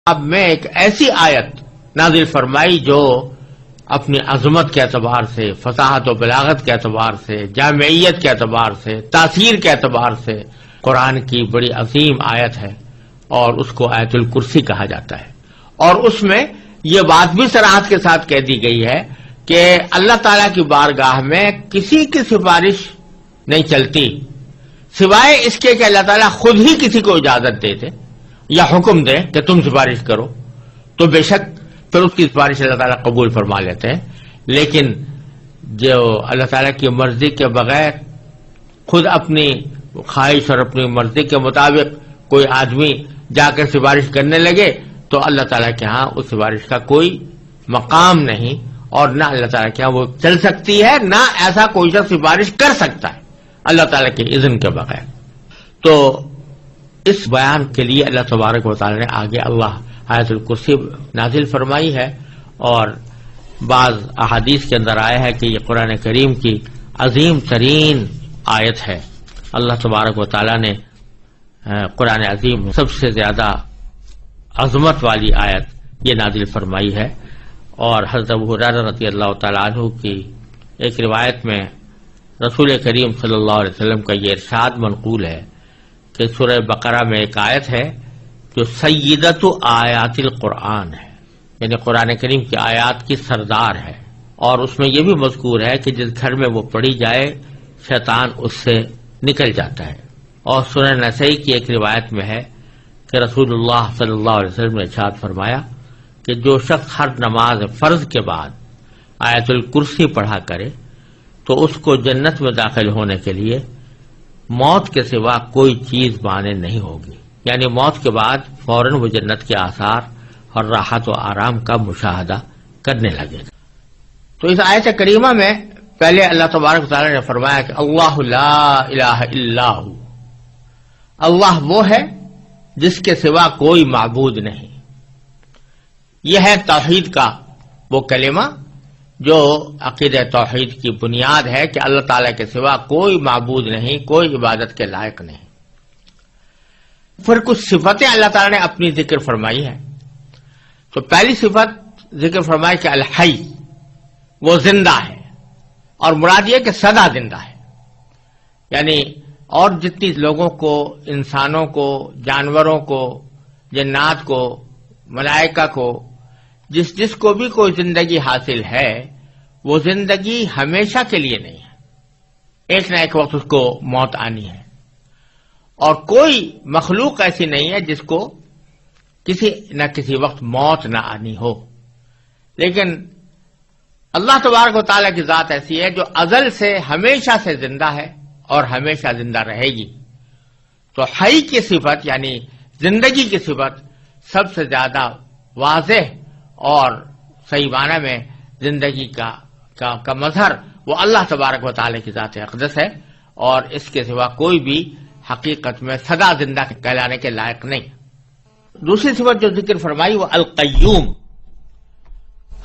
اب میں ایک ایسی آیت نازل فرمائی جو اپنی عظمت کے اعتبار سے، فصاحت و بلاغت کے اعتبار سے، جامعیت کے اعتبار سے، تاثیر کے اعتبار سے قرآن کی بڑی عظیم آیت ہے، اور اس کو آیت الکرسی کہا جاتا ہے۔ اور اس میں یہ بات بھی صراحت کے ساتھ کہہ دی گئی ہے کہ اللہ تعالیٰ کی بارگاہ میں کسی کی سفارش نہیں چلتی سوائے اس کے کہ اللہ تعالیٰ خود ہی کسی کو اجازت دے دے یا حکم دے کہ تم سفارش کرو، تو بے شک پھر اس کی سفارش اللہ تعالیٰ قبول فرما لیتے ہیں۔ لیکن جو اللہ تعالیٰ کی مرضی کے بغیر خود اپنی خواہش اور اپنی مرضی کے مطابق کوئی آدمی جا کر سفارش کرنے لگے تو اللہ تعالیٰ کے ہاں اس سفارش کا کوئی مقام نہیں، اور نہ اللہ تعالیٰ کے ہاں وہ چل سکتی ہے، نہ ایسا کوئی شخص سفارش کر سکتا ہے اللہ تعالیٰ کے اذن کے بغیر۔ تو اس بیان کے لیے اللہ تبارک و تعالیٰ نے آگے اللہ آیت الکرسی نازل فرمائی ہے، اور بعض احادیث کے اندر آیا ہے کہ یہ قرآن کریم کی عظیم ترین آیت ہے۔ اللہ تبارک و تعالیٰ نے قرآن عظیم میں سب سے زیادہ عظمت والی آیت یہ نازل فرمائی ہے، اور حضرت ابو ہریرہ رضی اللہ تعالیٰ عنہ کی ایک روایت میں رسول کریم صلی اللہ علیہ وسلم کا یہ ارشاد منقول ہے کہ سورہ بقرہ میں ایک آیت ہے جو سیدۃ آیات القرآن ہے، یعنی قرآن کریم کی آیات کی سردار ہے، اور اس میں یہ بھی مذکور ہے کہ جس گھر میں وہ پڑھی جائے شیطان اس سے نکل جاتا ہے۔ اور سنن نسائی کی ایک روایت میں ہے کہ رسول اللہ صلی اللہ علیہ وسلم نے ارشاد فرمایا کہ جو شخص ہر نماز فرض کے بعد آیت الکرسی پڑھا کرے تو اس کو جنت میں داخل ہونے کے لیے موت کے سوا کوئی چیز مانع نہیں ہوگی، یعنی موت کے بعد فوراً وہ جنت کے آثار اور راحت و آرام کا مشاہدہ کرنے لگے گا۔ تو اس آیت کریمہ میں پہلے اللہ تبارک و تعالیٰ نے فرمایا کہ اللہ لا الہ الا ہو، اللہ وہ ہے جس کے سوا کوئی معبود نہیں۔ یہ ہے توحید کا وہ کلمہ جو عقیدہ توحید کی بنیاد ہے کہ اللہ تعالیٰ کے سوا کوئی معبود نہیں، کوئی عبادت کے لائق نہیں۔ پھر کچھ صفتیں اللہ تعالیٰ نے اپنی ذکر فرمائی ہے۔ تو پہلی صفت ذکر فرمائی کہ الحی، وہ زندہ ہے، اور مراد یہ کہ سدا زندہ ہے، یعنی اور جتنی لوگوں کو، انسانوں کو، جانوروں کو، جنات کو، ملائکہ کو، جس کو بھی کوئی زندگی حاصل ہے وہ زندگی ہمیشہ کے لیے نہیں ہے، ایک نہ ایک وقت اس کو موت آنی ہے، اور کوئی مخلوق ایسی نہیں ہے جس کو کسی نہ کسی وقت موت نہ آنی ہو۔ لیکن اللہ تبارک و تعالیٰ کی ذات ایسی ہے جو ازل سے ہمیشہ سے زندہ ہے اور ہمیشہ زندہ رہے گی۔ تو حی کی صفت یعنی زندگی کی صفت سب سے زیادہ واضح اور صحیح معنی میں زندگی کا مظہر وہ اللہ تبارک و تعالیٰ کی ذات اقدس ہے، اور اس کے سوا کوئی بھی حقیقت میں سدا زندہ کہلانے کے لائق نہیں۔ دوسری صفت جو ذکر فرمائی وہ القیوم۔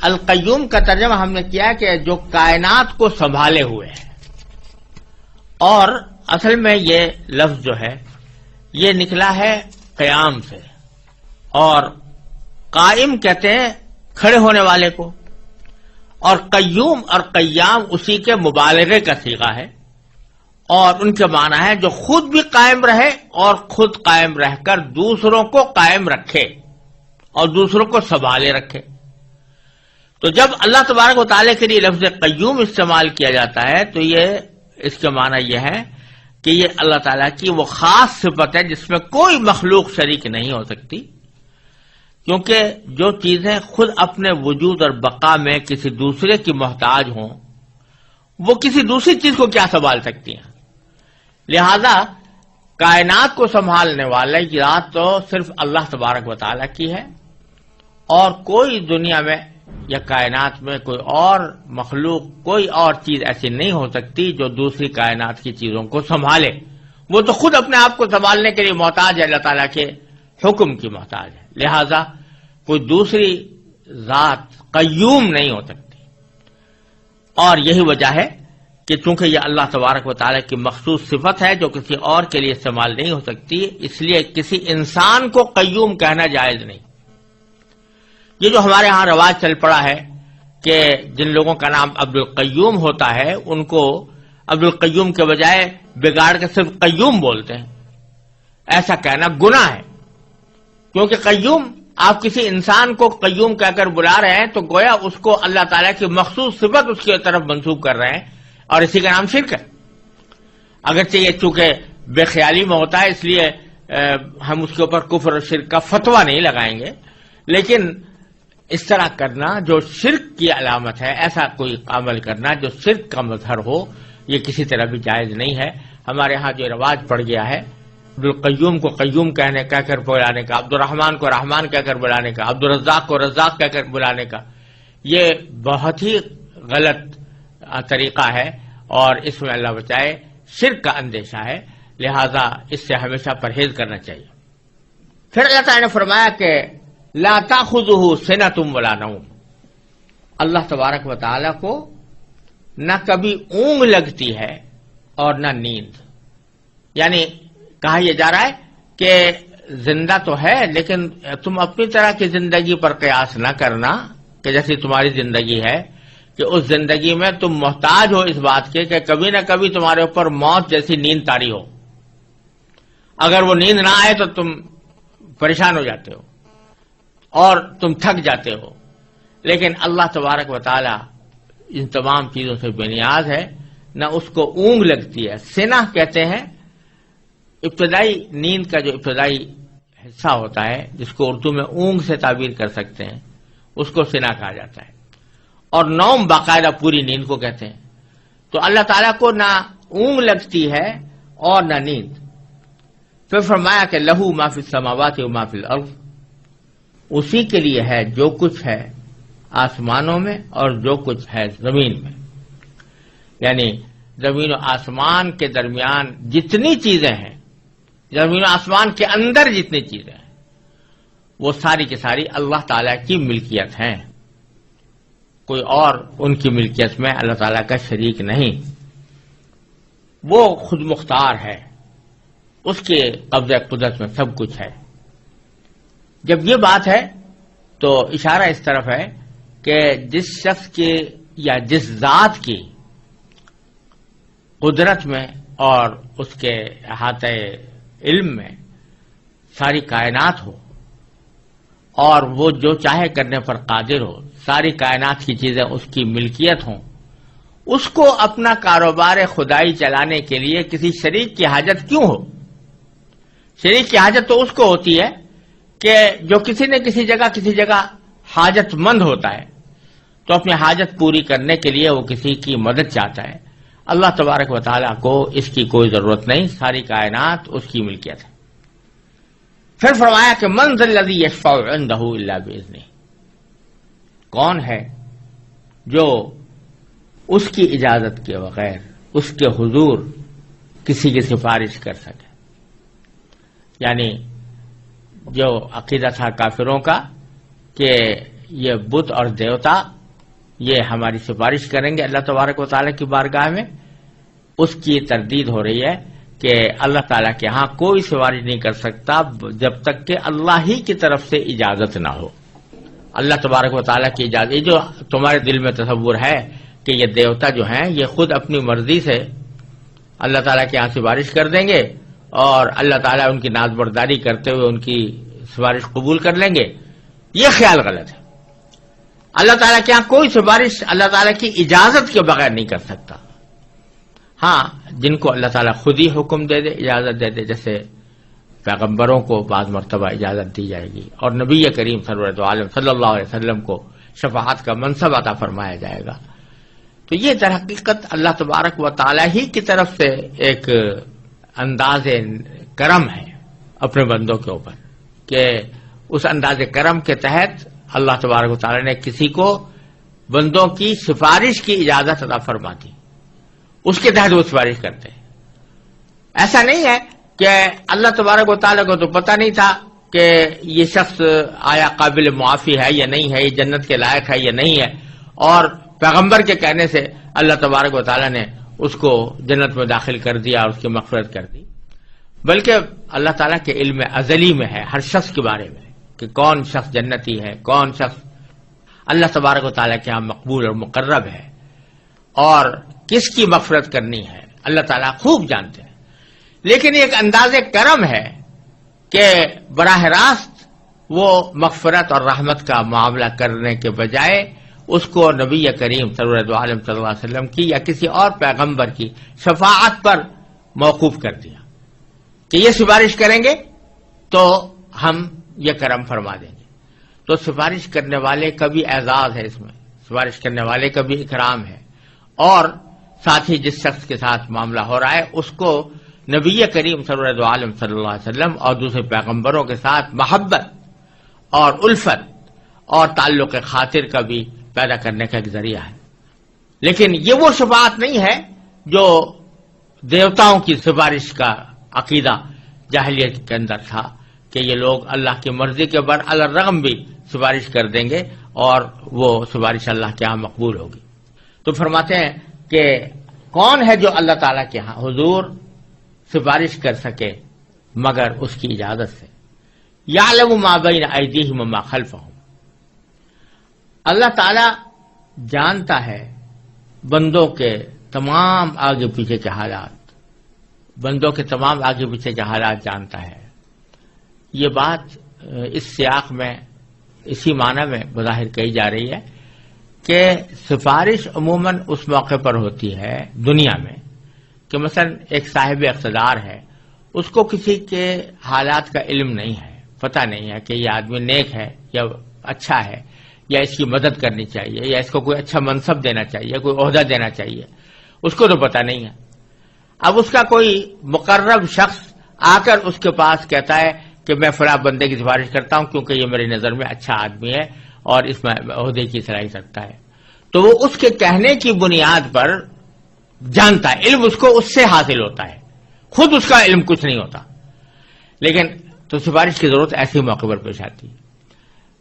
القیوم کا ترجمہ ہم نے کیا کہ جو کائنات کو سنبھالے ہوئے ہے، اور اصل میں یہ لفظ جو ہے یہ نکلا ہے قیام سے، اور قائم کہتے ہیں کھڑے ہونے والے کو، اور قیوم اور قیام اسی کے مبالغے کا صیغہ ہے، اور ان کے معنی ہے جو خود بھی قائم رہے اور خود قائم رہ کر دوسروں کو قائم رکھے اور دوسروں کو سنبھالے رکھے۔ تو جب اللہ تبارک و تعالیٰ کے لیے لفظ قیوم استعمال کیا جاتا ہے تو یہ اس کے معنی یہ ہے کہ یہ اللہ تعالیٰ کی وہ خاص صفت ہے جس میں کوئی مخلوق شریک نہیں ہو سکتی، کیونکہ جو چیزیں خود اپنے وجود اور بقا میں کسی دوسرے کی محتاج ہوں وہ کسی دوسری چیز کو کیا سنبھال سکتی ہیں۔ لہذا کائنات کو سنبھالنے والا ذات تو صرف اللہ تبارک و تعالیٰ کی ہے، اور کوئی دنیا میں یا کائنات میں کوئی اور مخلوق، کوئی اور چیز ایسی نہیں ہو سکتی جو دوسری کائنات کی چیزوں کو سنبھالے۔ وہ تو خود اپنے آپ کو سنبھالنے کے لیے محتاج ہے، اللہ تعالیٰ کے حکم کی محتاج ہے، لہذا کوئی دوسری ذات قیوم نہیں ہو سکتی۔ اور یہی وجہ ہے کہ چونکہ یہ اللہ تبارک و تعالیٰ کی مخصوص صفت ہے جو کسی اور کے لیے استعمال نہیں ہو سکتی، اس لیے کسی انسان کو قیوم کہنا جائز نہیں۔ یہ جو ہمارے ہاں رواج چل پڑا ہے کہ جن لوگوں کا نام عبد القیوم ہوتا ہے ان کو عبد القیوم کے بجائے بگاڑ کے صرف قیوم بولتے ہیں، ایسا کہنا گناہ ہے، کیونکہ قیوم، آپ کسی انسان کو قیوم کہہ کر بلا رہے ہیں تو گویا اس کو اللہ تعالیٰ کی مخصوص صفت اس کی طرف منسوب کر رہے ہیں، اور اسی کا نام شرک ہے۔ اگرچہ یہ چونکہ بے خیالی میں ہوتا ہے اس لیے ہم اس کے اوپر کفر اور شرک کا فتویٰ نہیں لگائیں گے، لیکن اس طرح کرنا جو شرک کی علامت ہے، ایسا کوئی عمل کرنا جو شرک کا مظہر ہو، یہ کسی طرح بھی جائز نہیں ہے۔ ہمارے ہاں جو رواج پڑ گیا ہے عبد القیوم کو قیوم کہہ کر بلانے کا، عبد الرحمن کو رحمان کہہ کر بلانے کا، عبد الرزاق کو رزاق کہہ کر بلانے کا، یہ بہت ہی غلط طریقہ ہے، اور اس میں اللہ بچائے شرک کا اندیشہ ہے، لہذا اس سے ہمیشہ پرہیز کرنا چاہیے۔ پھر اللہ تعالیٰ نے فرمایا کہ لا تأخذہ سنۃ ولا نوم، اللہ تبارک و تعالیٰ کو نہ کبھی اونگ لگتی ہے اور نہ نیند، یعنی کہا یہ جا رہا ہے کہ زندہ تو ہے لیکن تم اپنی طرح کی زندگی پر قیاس نہ کرنا کہ جیسی تمہاری زندگی ہے، کہ اس زندگی میں تم محتاج ہو اس بات کے کہ کبھی نہ کبھی تمہارے اوپر موت جیسی نیند طاری ہو، اگر وہ نیند نہ آئے تو تم پریشان ہو جاتے ہو اور تم تھک جاتے ہو، لیکن اللہ تبارک و تعالی ان تمام چیزوں سے بے نیاز ہے، نہ اس کو اونگ لگتی ہے۔ سنہ کہتے ہیں ابتدائی نیند کا جو ابتدائی حصہ ہوتا ہے، جس کو اردو میں اونگ سے تعبیر کر سکتے ہیں، اس کو سنہ کہا جاتا ہے، اور نوم باقاعدہ پوری نیند کو کہتے ہیں۔ تو اللہ تعالیٰ کو نہ اونگ لگتی ہے اور نہ نیند۔ پھر فرمایا کہ لہو ما فی السماوات و ما فی الارض، اسی کے لیے ہے جو کچھ ہے آسمانوں میں اور جو کچھ ہے زمین میں، یعنی زمین و آسمان کے درمیان جتنی چیزیں ہیں، زمین و آسمان کے اندر جتنی چیزیں ہیں، وہ ساری کی ساری اللہ تعالیٰ کی ملکیت ہیں، کوئی اور ان کی ملکیت میں اللہ تعالیٰ کا شریک نہیں، وہ خود مختار ہے، اس کے قبضہ قدرت میں سب کچھ ہے۔ جب یہ بات ہے تو اشارہ اس طرف ہے کہ جس شخص کی یا جس ذات کی قدرت میں اور اس کے احاطہ علم میں ساری کائنات ہو اور وہ جو چاہے کرنے پر قادر ہو، ساری کائنات کی چیزیں اس کی ملکیت ہوں، اس کو اپنا کاروبار خدائی چلانے کے لیے کسی شریک کی حاجت کیوں ہو؟ شریک کی حاجت تو اس کو ہوتی ہے کہ جو کسی نہ کسی جگہ حاجت مند ہوتا ہے، تو اپنی حاجت پوری کرنے کے لیے وہ کسی کی مدد چاہتا ہے۔ اللہ تبارک و تعالیٰ کو اس کی کوئی ضرورت نہیں، ساری کائنات اس کی ملکیت ہے۔ پھر فرمایا کہ من ذا الذی یشفع عندہ الا باذنہ، کون ہے جو اس کی اجازت کے بغیر اس کے حضور کسی کی سفارش کر سکے، یعنی جو عقیدہ تھا کافروں کا کہ یہ بت اور دیوتا یہ ہماری سفارش کریں گے اللہ تبارک و تعالیٰ کی بارگاہ میں، اس کی تردید ہو رہی ہے کہ اللہ تعالیٰ کے ہاں کوئی سفارش نہیں کر سکتا جب تک کہ اللہ ہی کی طرف سے اجازت نہ ہو۔ اللہ تبارک و تعالیٰ کی اجازت، یہ جو تمہارے دل میں تصور ہے کہ یہ دیوتا جو ہیں یہ خود اپنی مرضی سے اللہ تعالیٰ کے ہاں سفارش کر دیں گے اور اللہ تعالیٰ ان کی ناز برداری کرتے ہوئے ان کی سفارش قبول کر لیں گے، یہ خیال غلط ہے۔ اللہ تعالیٰ کے یہاں کوئی سفارش اللہ تعالیٰ کی اجازت کے بغیر نہیں کر سکتا۔ ہاں، جن کو اللہ تعالیٰ خود ہی حکم دے دے، اجازت دے دے، جیسے پیغمبروں کو بعض مرتبہ اجازت دی جائے گی، اور نبی کریم صلی اللہ علیہ وسلم کو شفاعت کا منصب عطا فرمایا جائے گا۔ تو یہ در حقیقت اللہ تبارک و تعالیٰ ہی کی طرف سے ایک انداز کرم ہے اپنے بندوں کے اوپر، کہ اس انداز کرم کے تحت اللہ تبارک و تعالیٰ نے کسی کو بندوں کی سفارش کی اجازت عطا فرما دی، اس کے تحت وہ سفارش کرتے ہیں۔ ایسا نہیں ہے کہ اللہ تبارک و تعالیٰ کو تو پتہ نہیں تھا کہ یہ شخص آیا قابل معافی ہے یا نہیں ہے، یہ جنت کے لائق ہے یا نہیں ہے، اور پیغمبر کے کہنے سے اللہ تبارک و تعالیٰ نے اس کو جنت میں داخل کر دیا اور اس کی مغفرت کر دی، بلکہ اللہ تعالیٰ کے علم ازلی میں ہے ہر شخص کے بارے میں کہ کون شخص جنتی ہے، کون شخص اللہ تبارک و تعالیٰ کے ہاں مقبول اور مقرب ہے، اور کس کی مغفرت کرنی ہے اللہ تعالیٰ خوب جانتے ہیں. لیکن ایک انداز کرم ہے کہ براہ راست وہ مغفرت اور رحمت کا معاملہ کرنے کے بجائے اس کو نبی کریم صلی اللہ علیہ وسلم کی یا کسی اور پیغمبر کی شفاعت پر موقوف کر دیا کہ یہ سفارش کریں گے تو ہم یہ کرم فرما دیں گے. تو سفارش کرنے والے کا بھی اعزاز ہے، اس میں سفارش کرنے والے کا بھی اکرام ہے، اور ساتھ ہی جس شخص کے ساتھ معاملہ ہو رہا ہے اس کو نبی کریم صلی اللہ علیہ وسلم اور دوسرے پیغمبروں کے ساتھ محبت اور الفت اور تعلق خاطر کا بھی پیدا کرنے کا ایک ذریعہ ہے. لیکن یہ وہ شفاعت نہیں ہے جو دیوتاؤں کی سفارش کا عقیدہ جاہلیت کے اندر تھا کہ یہ لوگ اللہ کی مرضی کے برعلرغم بھی سفارش کر دیں گے اور وہ سفارش اللہ کے ہاں مقبول ہوگی. تو فرماتے ہیں کہ کون ہے جو اللہ تعالیٰ کے ہاں حضور سفارش کر سکے مگر اس کی اجازت سے. یعلم ما بین ایدیہم وما خلفہم، اللہ تعالیٰ جانتا ہے بندوں کے تمام آگے پیچھے کے حالات، بندوں کے تمام آگے پیچھے کے حالات جانتا ہے. یہ بات اس سیاق میں اسی معنی میں بظاہر کہی جا رہی ہے کہ سفارش عموماً اس موقع پر ہوتی ہے دنیا میں کہ مثلا ایک صاحب اقتدار ہے، اس کو کسی کے حالات کا علم نہیں ہے، پتہ نہیں ہے کہ یہ آدمی نیک ہے یا اچھا ہے یا اس کی مدد کرنی چاہیے یا اس کو کوئی اچھا منصب دینا چاہیے، کوئی عہدہ دینا چاہیے، اس کو تو پتہ نہیں ہے. اب اس کا کوئی مقرب شخص آ کر اس کے پاس کہتا ہے کہ میں فلاں بندے کی سفارش کرتا ہوں کیونکہ یہ میری نظر میں اچھا آدمی ہے اور اس میں عہدے کی صلاحیت رکھتا ہے، تو وہ اس کے کہنے کی بنیاد پر جانتا ہے، علم اس کو اس سے حاصل ہوتا ہے، خود اس کا علم کچھ نہیں ہوتا. لیکن تو سفارش کی ضرورت ایسے موقع پر پیش آتی ہے.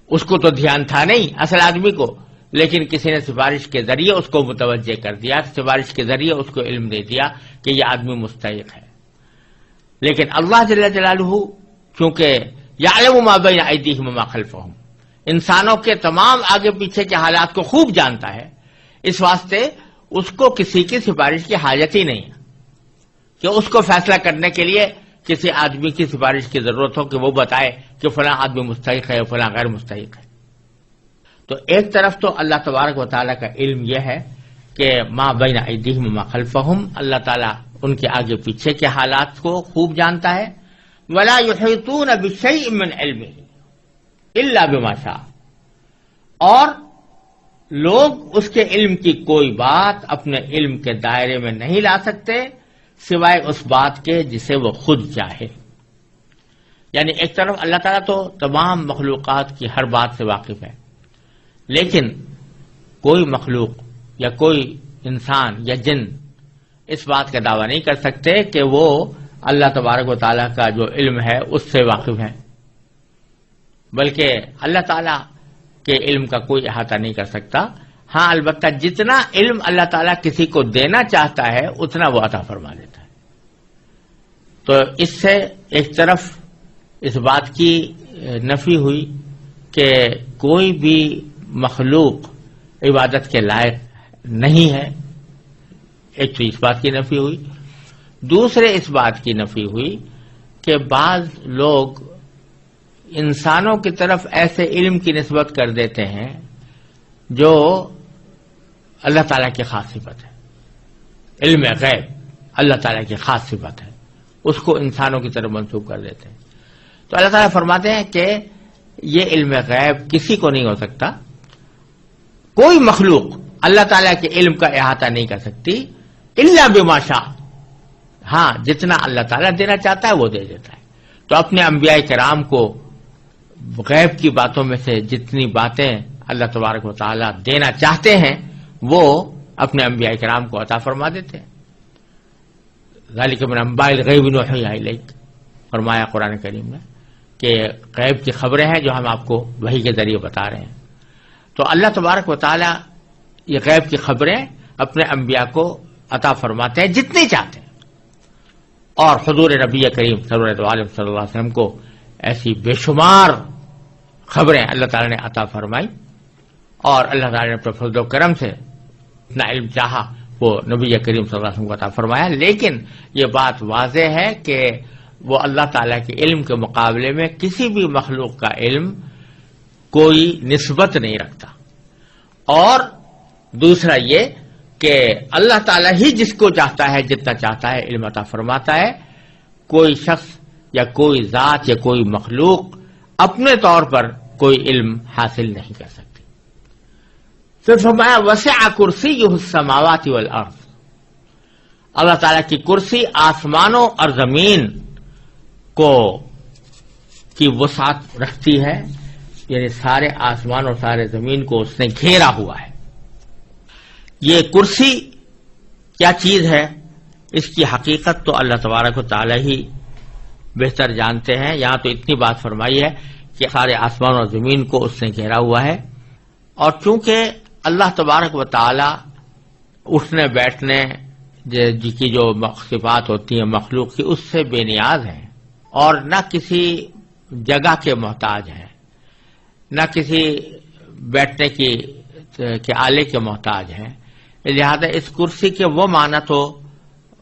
اس کو تو دھیان تھا نہیں اصل آدمی کو، لیکن کسی نے سفارش کے ذریعے اس کو متوجہ کر دیا، سفارش کے ذریعے اس کو علم دے دیا کہ یہ آدمی مستحق ہے. لیکن اللہ جل جلالہ چونکہ یعلم ما بین ایدیہم وما خلفہم، انسانوں کے تمام آگے پیچھے کے حالات کو خوب جانتا ہے، اس واسطے اس کو کسی کی سفارش کی حاجت ہی نہیں ہے کہ اس کو فیصلہ کرنے کے لیے کسی آدمی کی سفارش کی ضرورت ہو کہ وہ بتائے کہ فلاں آدمی مستحق ہے فلاں غیر مستحق ہے. تو ایک طرف تو اللہ تبارک و تعالیٰ کا علم یہ ہے کہ ما بین ایدیہم وما خلفہم، اللہ تعالیٰ ان کے آگے پیچھے کے حالات کو خوب جانتا ہے. ولا یحیطون بشیء من علمہ الا بما شاء، اور لوگ اس کے علم کی کوئی بات اپنے علم کے دائرے میں نہیں لا سکتے سوائے اس بات کے جسے وہ خود چاہے. یعنی ایک طرف اللہ تعالیٰ تو تمام مخلوقات کی ہر بات سے واقف ہے، لیکن کوئی مخلوق یا کوئی انسان یا جن اس بات کا دعویٰ نہیں کر سکتے کہ وہ اللہ تبارک و تعالیٰ کا جو علم ہے اس سے واقف ہیں، بلکہ اللہ تعالیٰ کے علم کا کوئی احاطہ نہیں کر سکتا. ہاں البتہ جتنا علم اللہ تعالیٰ کسی کو دینا چاہتا ہے اتنا وہ عطا فرما دیتا ہے. تو اس سے ایک طرف اس بات کی نفی ہوئی کہ کوئی بھی مخلوق عبادت کے لائق نہیں ہے، ایک تو اس بات کی نفی ہوئی. دوسرے اس بات کی نفی ہوئی کہ بعض لوگ انسانوں کی طرف ایسے علم کی نسبت کر دیتے ہیں جو اللہ تعالیٰ کی خاص صفت ہے. علم غیب اللہ تعالیٰ کی خاص صفت ہے، اس کو انسانوں کی طرف منسوب کر دیتے ہیں. تو اللہ تعالیٰ فرماتے ہیں کہ یہ علم غیب کسی کو نہیں ہو سکتا، کوئی مخلوق اللہ تعالیٰ کے علم کا احاطہ نہیں کر سکتی الا بما شاء. ہاں جتنا اللہ تعالیٰ دینا چاہتا ہے وہ دے دیتا ہے. تو اپنے انبیاء کرام کو غیب کی باتوں میں سے جتنی باتیں اللہ تبارک و تعالیٰ دینا چاہتے ہیں وہ اپنے انبیاء کرام کو عطا فرما دیتے ہیں. ذالک من انباء الغیب نوحیہ الیک، فرمایا قرآن کریم میں کہ غیب کی خبریں ہیں جو ہم آپ کو وحی کے ذریعے بتا رہے ہیں. تو اللہ تبارک و تعالیٰ یہ غیب کی خبریں اپنے انبیاء کو عطا فرماتے ہیں جتنی چاہتے ہیں، اور حضور نبی کریم صلی اللہ علیہ وسلم کو ایسی بے شمار خبریں اللہ تعالیٰ نے عطا فرمائی اور اللہ تعالیٰ نے اپنے فضل و کرم سے اتنا علم چاہا وہ نبی کریم صلی اللہ علیہ وسلم کو عطا فرمایا، لیکن یہ بات واضح ہے کہ وہ اللہ تعالیٰ کے علم کے مقابلے میں کسی بھی مخلوق کا علم کوئی نسبت نہیں رکھتا۔ اور دوسرا یہ کہ اللہ تعالیٰ ہی جس کو چاہتا ہے جتنا چاہتا ہے علم عطا فرماتا ہے، کوئی شخص یا کوئی ذات یا کوئی مخلوق اپنے طور پر کوئی علم حاصل نہیں کر سکتی۔ پھر فرمایا وسع کرسیہ السماوات والارض، اللہ تعالیٰ کی کرسی آسمانوں اور زمین کو کی وسعت رکھتی ہے، یعنی سارے آسمان اور سارے زمین کو اس نے گھیرا ہوا ہے۔ یہ کرسی کیا چیز ہے، اس کی حقیقت تو اللہ تبارک و تعالیٰ ہی بہتر جانتے ہیں۔ یہاں تو اتنی بات فرمائی ہے کہ سارے آسمان اور زمین کو اس نے گھیرا ہوا ہے، اور چونکہ اللہ تبارک و تعالیٰ اٹھنے بیٹھنے کی جو صفات ہوتی ہیں مخلوق کی، اس سے بے نیاز ہیں، اور نہ کسی جگہ کے محتاج ہیں، نہ کسی بیٹھنے کے آلے کے محتاج ہیں۔ لہذا اس کرسی کے وہ معنی تو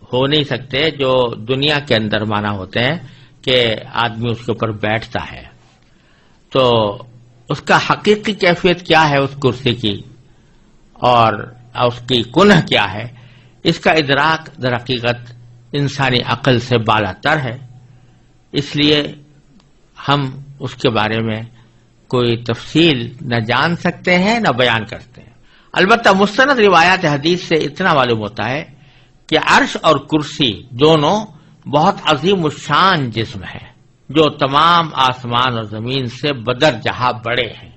ہو نہیں سکتے جو دنیا کے اندر معنی ہوتے ہیں کہ آدمی اس کے اوپر بیٹھتا ہے۔ تو اس کا حقیقی کیفیت کیا ہے اس کرسی کی، اور اس کی کنہ کیا ہے، اس کا ادراک در حقیقت انسانی عقل سے بالا تر ہے، اس لیے ہم اس کے بارے میں کوئی تفصیل نہ جان سکتے ہیں نہ بیان کرتے ہیں۔ البتہ مستند روایات حدیث سے اتنا معلوم ہوتا ہے کہ عرش اور کرسی دونوں بہت عظیم الشان جسم ہے، جو تمام آسمان اور زمین سے بدرجہ بڑے ہیں۔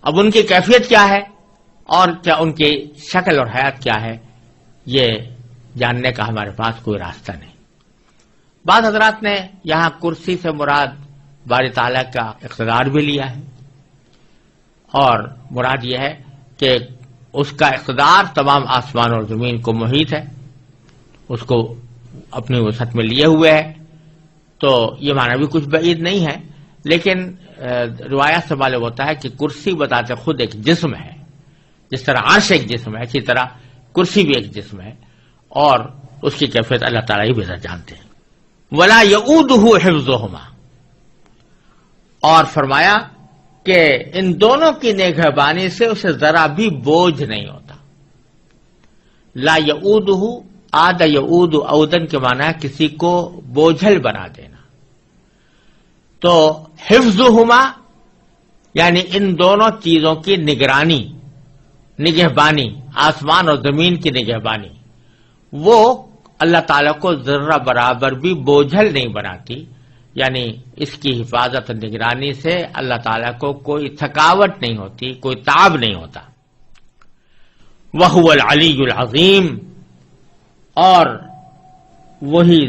اب ان کی کیفیت کیا ہے اور کیا ان کی شکل اور حیات کیا ہے، یہ جاننے کا ہمارے پاس کوئی راستہ نہیں۔ بعض حضرات نے یہاں کرسی سے مراد باری تعالیٰ کا اقتدار بھی لیا ہے، اور مراد یہ ہے کہ اس کا اقتدار تمام آسمان اور زمین کو محیط ہے، اس کو اپنی وسعت میں لیے ہوئے ہے۔ تو یہ معنی بھی کچھ بعید نہیں ہے، لیکن روایات سے معلوم ہوتا ہے کہ کرسی بتاتے خود ایک جسم ہے، جس طرح عرش ایک جسم ہے اسی طرح کرسی بھی ایک جسم ہے، اور اس کی کیفیت اللہ تعالیٰ ہی بہتر جانتے ہیں۔ ولا یؤودہ حفظہما، اور فرمایا کہ ان دونوں کی نگہبانی سے اسے ذرا بھی بوجھ نہیں ہوتا۔ لا یؤودہ، عاد یعود عودن کے معنی ہے کسی کو بوجھل بنا دینا، تو حفظہما یعنی ان دونوں چیزوں کی نگرانی، نگہبانی، آسمان اور زمین کی نگہبانی، وہ اللہ تعالیٰ کو ذرہ برابر بھی بوجھل نہیں بناتی، یعنی اس کی حفاظت اور نگرانی سے اللہ تعالیٰ کو کوئی تھکاوٹ نہیں ہوتی، کوئی تعب نہیں ہوتا۔ وَهُوَ الْعَلِيُّ الْعَظِيمُ، اور وہی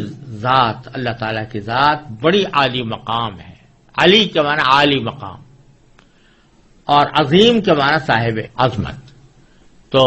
ذات اللہ تعالیٰ کی ذات بڑی عالی مقام ہے۔ علی کے معنی عالی مقام، اور عظیم کے معنی صاحب عظمت۔ تو